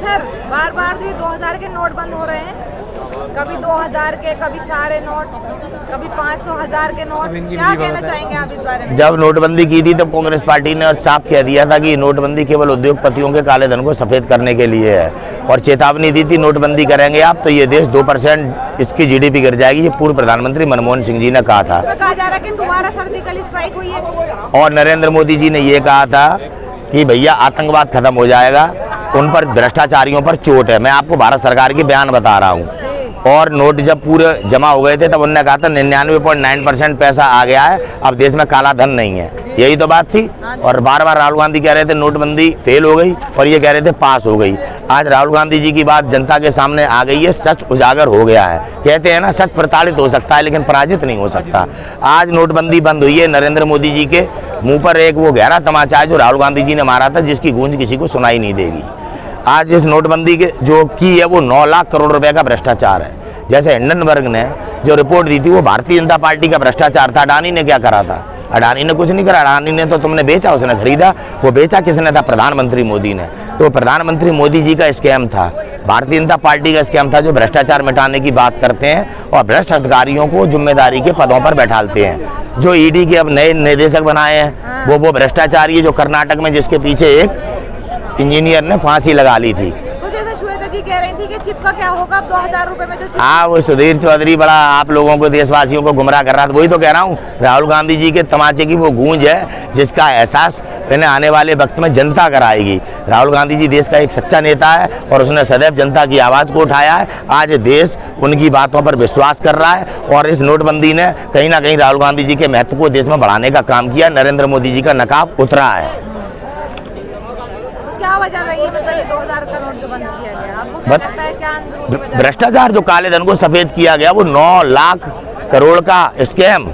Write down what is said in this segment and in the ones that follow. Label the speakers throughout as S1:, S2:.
S1: Sir बार बार जो 2000 के note बंद हो रहे हैं, कभी 2000 के, कभी सारे नोट, कभी 500, 1000 के नोट, क्या कहना चाहेंगे आप इस बारे में?
S2: जब नोटबंदी की थी तब कांग्रेस पार्टी ने और साफ कह दिया था कि नोटबंदी केवल उद्योगपतियों के काले धन को सफेद करने के लिए है और चेतावनी दी थी नोटबंदी करेंगे आप तो ये देश 2% इसकी जीडीपी गिर जाएगी। ये पूर्व प्रधानमंत्री मनमोहन सिंह जी ने कहा था।
S1: कहा जा रहा है कि दोबारा सर्जिकल स्ट्राइक हुई है
S2: और नरेंद्र मोदी जी ने ये कहा था कि भैया आतंकवाद खत्म हो जाएगा, उन पर भ्रष्टाचारियों पर चोट है। मैं आपको भारत सरकार की बयान बता रहा हूँ। और नोट जब पूरे जमा हो गए थे तब उन्होंने कहा था 99.9% पैसा आ गया है, अब देश में काला धन नहीं है। यही तो बात थी। और बार बार राहुल गांधी कह रहे थे नोटबंदी फेल हो गई और ये कह रहे थे पास हो गई। आज राहुल गांधी जी की बात जनता के सामने आ गई है, सच उजागर हो गया है। कहते हैं ना सच प्रताड़ित हो सकता है लेकिन पराजित नहीं हो सकता। आज नोटबंदी बंद हुई है। नरेंद्र मोदी जी के मुंह पर एक वो गहरा तमाचा है जो राहुल गांधी जी ने मारा था, जिसकी गूंज किसी को सुनाई नहीं देगी। आज इस नोटबंदी के जो की है वो 9 लाख करोड़ रुपए का भ्रष्टाचार है। जैसे हिंडनबर्ग ने जो रिपोर्ट दी थी वो भारतीय जनता पार्टी का भ्रष्टाचार था। अडानी ने क्या करा था? अडानी ने कुछ नहीं करा। अडानी ने तो तुमने बेचा, उसने खरीदा। वो बेचा किसने था? प्रधानमंत्री मोदी ने। तो प्रधानमंत्री मोदी जी का स्कैम था, भारतीय जनता पार्टी का स्कैम था जो भ्रष्टाचार मिटाने की बात करते हैं और भ्रष्ट अधिकारियों को जिम्मेदारी के पदों पर बैठाते हैं। जो ईडी के अब नए निदेशक बनाए हैं वो भ्रष्टाचारी है जो कर्नाटक में जिसके पीछे एक इंजीनियर ने फांसी लगा ली थी।
S1: तो जैसे श्वेता जी कह रही थी कि चिप का क्या होगा अब 2000 रुपए में जो चिप।
S2: हाँ, वो सुधीर चौधरी बड़ा आप लोगों को देशवासियों को गुमराह कर रहा था। वही तो कह रहा हूँ, राहुल गांधी जी के तमाचे की वो गूंज है जिसका एहसास इन्हें आने वाले वक्त में जनता कराएगी। राहुल गांधी जी देश का एक सच्चा नेता है और उसने सदैव जनता की आवाज़ को उठाया है। आज देश उनकी बातों पर विश्वास कर रहा है और इस नोटबंदी ने कहीं ना कहीं राहुल गांधी जी के महत्व को देश में बढ़ाने का काम किया। नरेंद्र मोदी जी का नकाब उतरा है।
S1: क्या वजह रही है मतलब ये 2000 का नोट जो बंद किया गया? आपको क्या लगता है क्या अंदरूनी वजह?
S2: भ्रष्टाचार जो काले धन को सफेद किया गया वो 9 लाख करोड़ का स्कैम।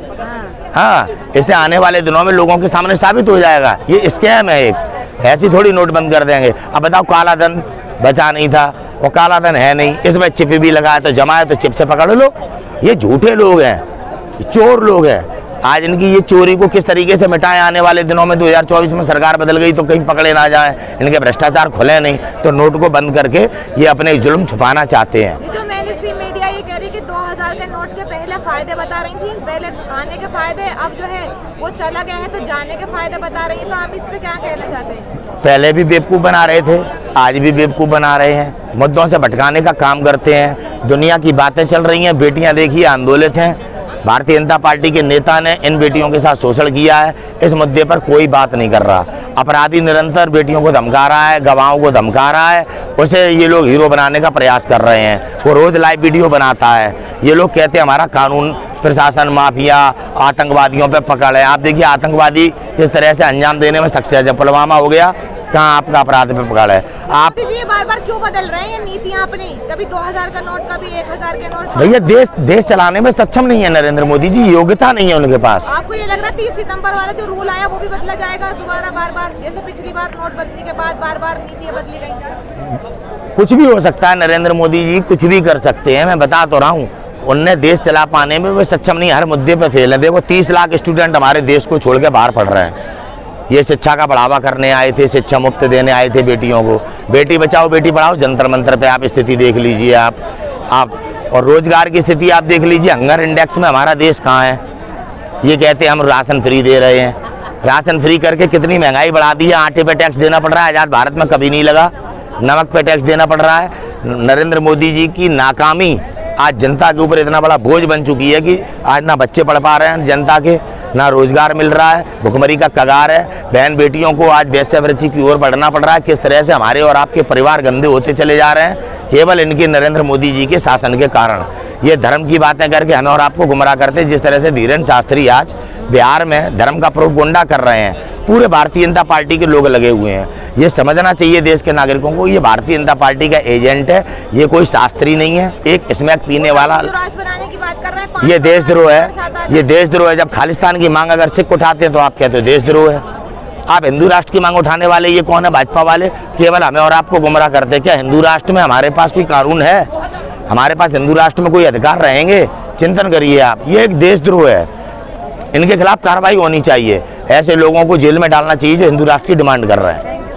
S2: हाँ, इससे आने वाले दिनों में लोगों के सामने साबित हो जाएगा ये स्कैम है एक। ऐसी थोड़ी नोट बंद कर देंगे। अब बताओ, काला धन बचा नहीं था और काला धन है नहीं, इसमें चिप भी लगाया तो जमा है तो चिप से पकड़ लो। ये झूठे लोग हैं, चोर लोग हैं। आज इनकी ये चोरी को किस तरीके से मिटाएं आने वाले दिनों में। 2024 में सरकार बदल गई तो कहीं पकड़े ना जाएं, इनके भ्रष्टाचार खुले नहीं तो नोट को बंद करके ये अपने जुल्म छुपाना चाहते हैं।
S1: ये जो मेनस्ट्रीम मीडिया ये कह रही कि 2000 के नोट के पहले फायदे बता रही थी, पहले आने के फायदे, अब जो है वो चला गया है तो जाने के फायदे बता रही है। तो आप इस पे क्या कहना चाहते हैं?
S2: पहले भी बेवकूफ़ बना रहे थे, आज भी बेवकूफ़ बना रहे हैं, मुद्दों से भटकाने का काम करते हैं। दुनिया की बातें चल रही हैं, बेटियां देखिए आंदोलित हैं। भारतीय जनता पार्टी के नेता ने इन बेटियों के साथ शोषण किया है, इस मुद्दे पर कोई बात नहीं कर रहा। अपराधी निरंतर बेटियों को धमका रहा है, गवाहों को धमका रहा है, उसे ये लोग हीरो बनाने का प्रयास कर रहे हैं। वो रोज लाइव वीडियो बनाता है। ये लोग कहते हैं हमारा कानून प्रशासन माफिया आतंकवादियों पे पकड़ है। आप देखिए आतंकवादी किस तरह से अंजाम देने में सक्सेस है। पुलवामा हो गया, कहाँ आपका अपराध पे पकड़ है। आप
S1: ये बार-बार क्यों बदल रहे हैं नीतियां अपनी? कभी 2000 का नोट, कभी 1000 के नोट।
S2: भैया देश चलाने में सक्षम नहीं है नरेंद्र मोदी जी, योग्यता नहीं है उनके पास।
S1: आपको ये लग रहा है 30 सितंबर वाला जो रूल आया वो भी बदला जाएगा दोबारा बार-बार, जैसे पिछली बार नोटबंदी के बाद बार-बार नीतियां बदली गई?
S2: कुछ भी हो सकता है, नरेंद्र मोदी जी कुछ भी कर सकते हैं। मैं बता तो रहा हूँ, उनने देश चला पाने में वे सक्षम नहीं, हर मुद्दे पे फेल है। देखो 30 लाख स्टूडेंट हमारे देश को छोड़ के बाहर पढ़ रहे हैं। ये शिक्षा का बढ़ावा करने आए थे, शिक्षा मुफ्त देने आए थे बेटियों को। बेटी बचाओ बेटी पढ़ाओ, जंतर मंतर पे आप स्थिति देख लीजिए आप और रोजगार की स्थिति आप देख लीजिए। हंगर इंडेक्स में हमारा देश कहाँ है? ये कहते हैं हम राशन फ्री दे रहे हैं। राशन फ्री करके कितनी महंगाई बढ़ा दी है। आटे पे टैक्स देना पड़ रहा है, आजाद भारत में कभी नहीं लगा। नमक पे टैक्स देना पड़ रहा है। नरेंद्र मोदी जी की नाकामी आज जनता के ऊपर इतना बड़ा बोझ बन चुकी है कि आज ना बच्चे पढ़ पा रहे हैं जनता के, ना रोजगार मिल रहा है, भुखमरी का कगार है। बहन बेटियों को आज वेश्यावृत्ति की ओर बढ़ना पड़ रहा है। किस तरह से हमारे और आपके परिवार गंदे होते चले जा रहे हैं, केवल इनके नरेंद्र मोदी जी के शासन के कारण। ये धर्म की बातें करके हमें और आपको गुमराह करते हैं। जिस तरह से धीरेन्द्र शास्त्री आज बिहार में धर्म का प्रोपगंडा कर रहे हैं, पूरे भारतीय जनता पार्टी के लोग लगे हुए हैं। ये समझना चाहिए देश के नागरिकों को, ये भारतीय जनता पार्टी का एजेंट है, ये कोई शास्त्री नहीं है। एक स्मैक पीने वाला
S1: बनाने की बात कर रहे हैं।
S2: ये देशद्रोह है, ये देशद्रोह है। जब खालिस्तान की मांग अगर सिख उठाते हैं तो आप कहते हो देशद्रोह है। आप हिंदू राष्ट्र की मांग उठाने वाले ये कौन है? भाजपा वाले केवल हमें और आपको गुमराह करते हैं। क्या हिंदू राष्ट्र में हमारे पास कोई कानून है? हमारे पास हिंदू राष्ट्र में कोई अधिकार रहेंगे? चिंतन करिए आप, ये एक देशद्रोह है। इनके खिलाफ कार्रवाई होनी चाहिए। ऐसे लोगों को जेल में डालना चाहिए जो हिंदू राष्ट्र की डिमांड कर रहे हैं।